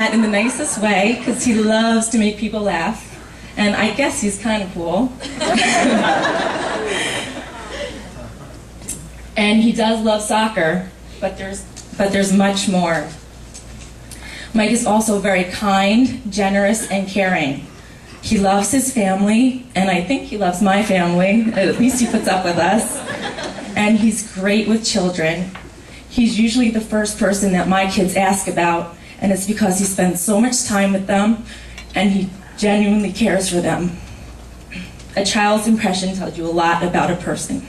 that in the nicest way because he loves to make people laugh. And I guess he's kind of cool. And he does love soccer, but there's much more. Mike is also very kind, generous, and caring. He loves his family, and I think he loves my family. At least he puts up with us. And he's great with children. He's usually the first person that my kids ask about, and it's because he spends so much time with them, and he genuinely cares for them. A child's impression tells you a lot about a person.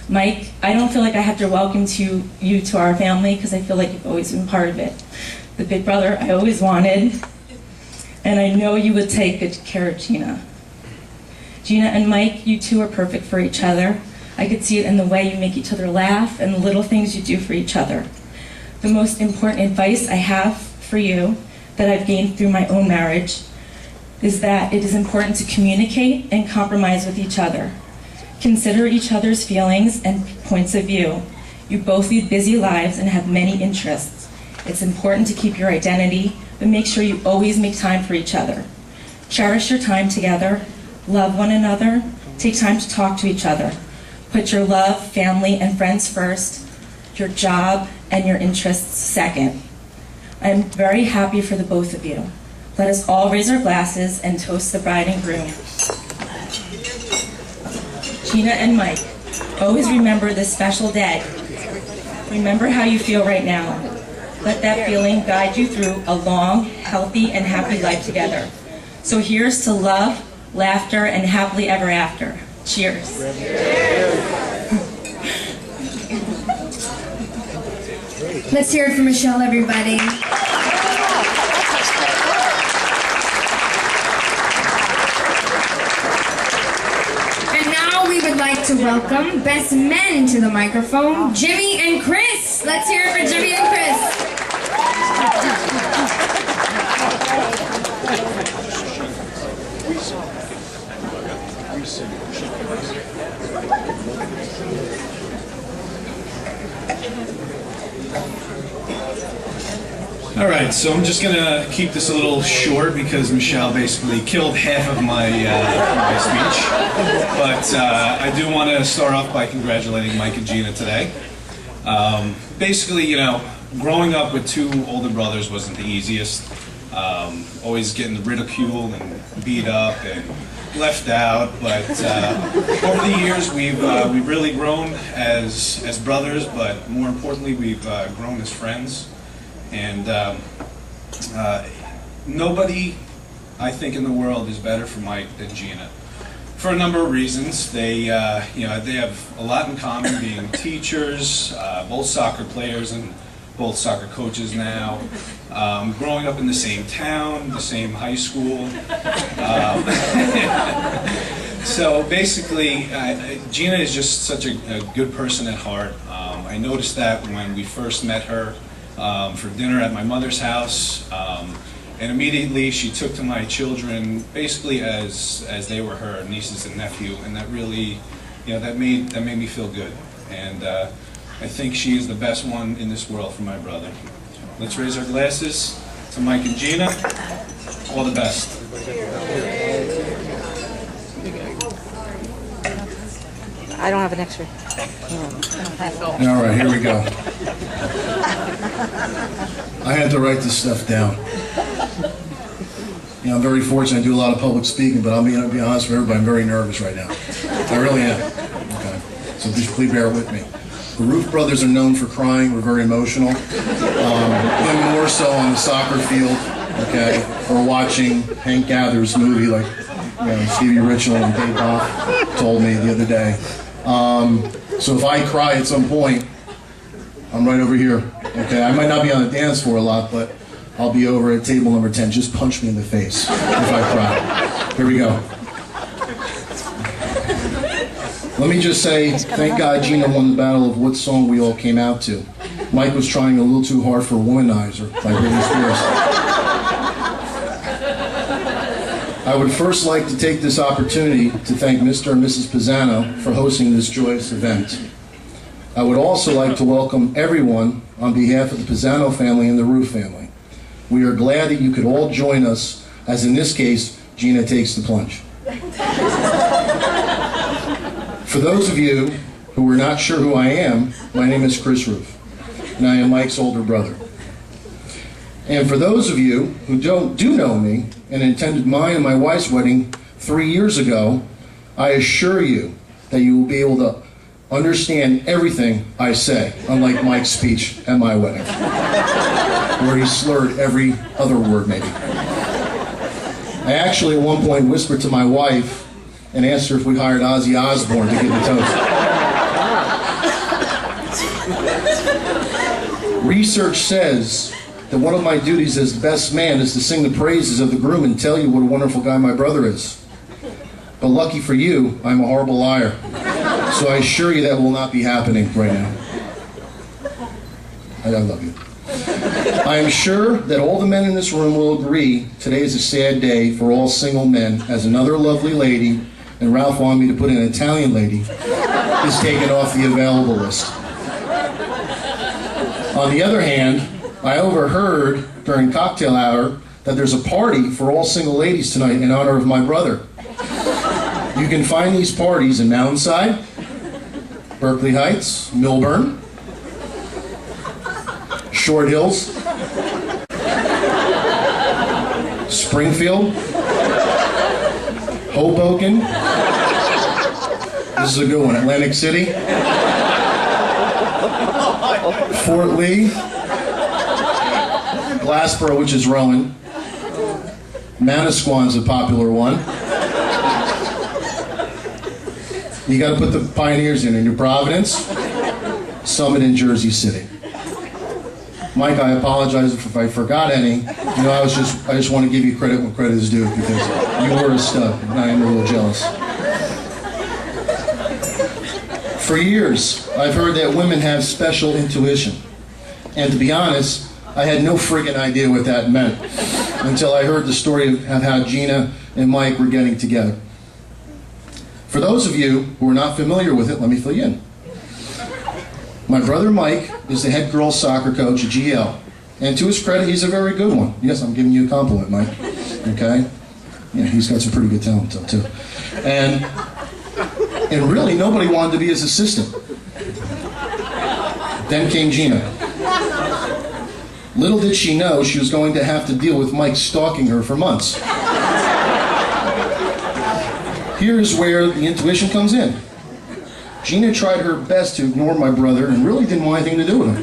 Mike, I don't feel like I have to welcome you to our family because I feel like you've always been part of it. The big brother I always wanted, and I know you would take good care of Gina. Gina and Mike, you two are perfect for each other. I could see it in the way you make each other laugh and the little things you do for each other. The most important advice I have for you that I've gained through my own marriage is that it is important to communicate and compromise with each other. Consider each other's feelings and points of view. You both lead busy lives and have many interests. It's important to keep your identity, but make sure you always make time for each other. Cherish your time together, love one another, take time to talk to each other. Put your love, family, and friends first, your job, and your interests second. I am very happy for the both of you. Let us all raise our glasses and toast the bride and groom. Gina and Mike, always remember this special day. Remember how you feel right now. Let that feeling guide you through a long, healthy, and happy life together. So here's to love, laughter, and happily ever after. Cheers. Let's hear it for Michelle, everybody. And now we would like to welcome best men to the microphone, Jimmy and Chris. Let's hear it for Jimmy and Chris. All right, so I'm just gonna keep this a little short because Michelle basically killed half of my speech. But I do want to start off by congratulating Mike and Gina today. Basically, you know, growing up with two older brothers wasn't the easiest. Always getting ridiculed and beat up and left out. But over the years, we've really grown as brothers, but more importantly, we've grown as friends. And nobody, I think, in the world is better for Mike than Gina, for a number of reasons. They have a lot in common, being teachers, both soccer players and both soccer coaches now. Growing up in the same town, the same high school. So basically, Gina is just such a good person at heart. I noticed that when we first met her for dinner at my mother's house, and immediately she took to my children basically as they were her nieces and nephew, and that really, that made me feel good. And I think she is the best one in this world for my brother. Let's raise our glasses to Mike and Gina. All the best. I don't have an extra. All right, here we go. I had to write this stuff down. I'm very fortunate. I do a lot of public speaking, but I'll be honest with everybody, I'm very nervous right now. I really am. Okay, so just please bear with me. The Roof Brothers are known for crying. We're very emotional. Even more so on the soccer field, okay, or watching Hank Gather's movie, like Stevie Richland and Dave Hoff told me the other day. So if I cry at some point, I'm right over here. Okay, I might not be on the dance floor a lot, but I'll be over at table number 10. Just punch me in the face if I cry. Here we go. Let me just say, thank God Gina won the battle of what song we all came out to. Mike was trying a little too hard for Womanizer by Britney Spears. I would first like to take this opportunity to thank Mr. and Mrs. Pisano for hosting this joyous event. I would also like to welcome everyone on behalf of the Pisano family and the Roof family. We are glad that you could all join us, as in this case, Gina takes the plunge. For those of you who are not sure who I am, my name is Chris Roof, and I am Mike's older brother. And for those of you who do know me and attended mine and my wife's wedding 3 years ago, I assure you that you will be able to understand everything I say, unlike Mike's speech at my wedding, where he slurred every other word maybe. I actually at one point whispered to my wife and asked her if we hired Ozzy Osbourne to give the toast. Research says that one of my duties as the best man is to sing the praises of the groom and tell you what a wonderful guy my brother is. But lucky for you, I'm a horrible liar. So I assure you that will not be happening right now. I love you. I am sure that all the men in this room will agree today is a sad day for all single men, as another lovely lady, and Ralph wanted me to put in an Italian lady, is taken off the available list. On the other hand, I overheard during cocktail hour that there's a party for all single ladies tonight in honor of my brother. You can find these parties in Mountainside, Berkeley Heights, Milburn, Short Hills, Springfield, Hoboken, this is a good one, Atlantic City, Fort Lee, Glassboro, which is Rowan, Manasquan's a popular one. You got to put the pioneers in New Providence, Summit, and Jersey City. Mike, I apologize if I forgot any. You know, I just want to give you credit when credit is due, because you were a stud, and I am a little jealous. For years, I've heard that women have special intuition. And to be honest, I had no friggin' idea what that meant until I heard the story of how Gina and Mike were getting together. For those of you who are not familiar with it, let me fill you in. My brother Mike is the head girls soccer coach at GL. And to his credit, he's a very good one. Yes, I'm giving you a compliment, Mike. Okay? Yeah, he's got some pretty good talent, too. And really, nobody wanted to be his assistant. Then came Gina. Little did she know she was going to have to deal with Mike stalking her for months. Here's where the intuition comes in. Gina tried her best to ignore my brother and really didn't want anything to do with him.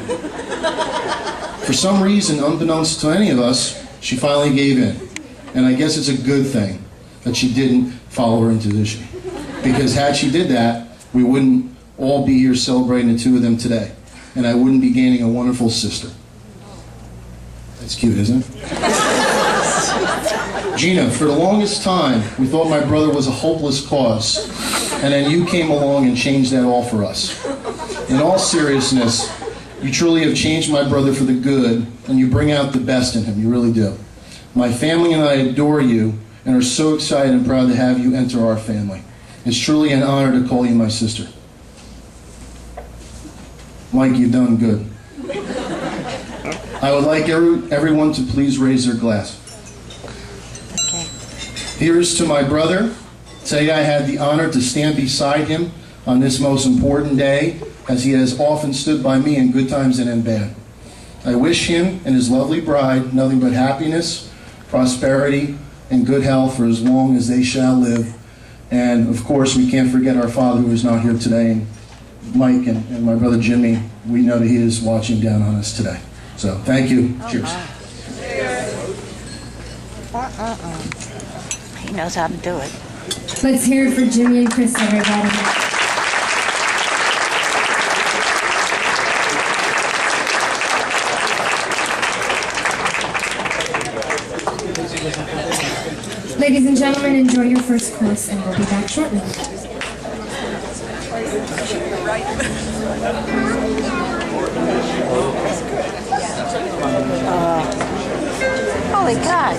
For some reason, unbeknownst to any of us, she finally gave in. And I guess it's a good thing that she didn't follow her intuition. Because had she did that, we wouldn't all be here celebrating the two of them today. And I wouldn't be gaining a wonderful sister. That's cute, isn't it? Gina, for the longest time, we thought my brother was a hopeless cause, and then you came along and changed that all for us. In all seriousness, you truly have changed my brother for the good, and you bring out the best in him, you really do. My family and I adore you, and are so excited and proud to have you enter our family. It's truly an honor to call you my sister. Mike, you've done good. I would like everyone to please raise their glass. Here's to my brother. Today I had the honor to stand beside him on this most important day, as he has often stood by me in good times and in bad. I wish him and his lovely bride nothing but happiness, prosperity, and good health for as long as they shall live. And of course, we can't forget our father who is not here today. And Mike and my brother Jimmy, we know that he is watching down on us today. So thank you. Cheers. He knows how to do it. Let's hear it for Jimmy and Chris, everybody. Ladies and gentlemen, enjoy your first course, and we'll be back shortly. Holy God.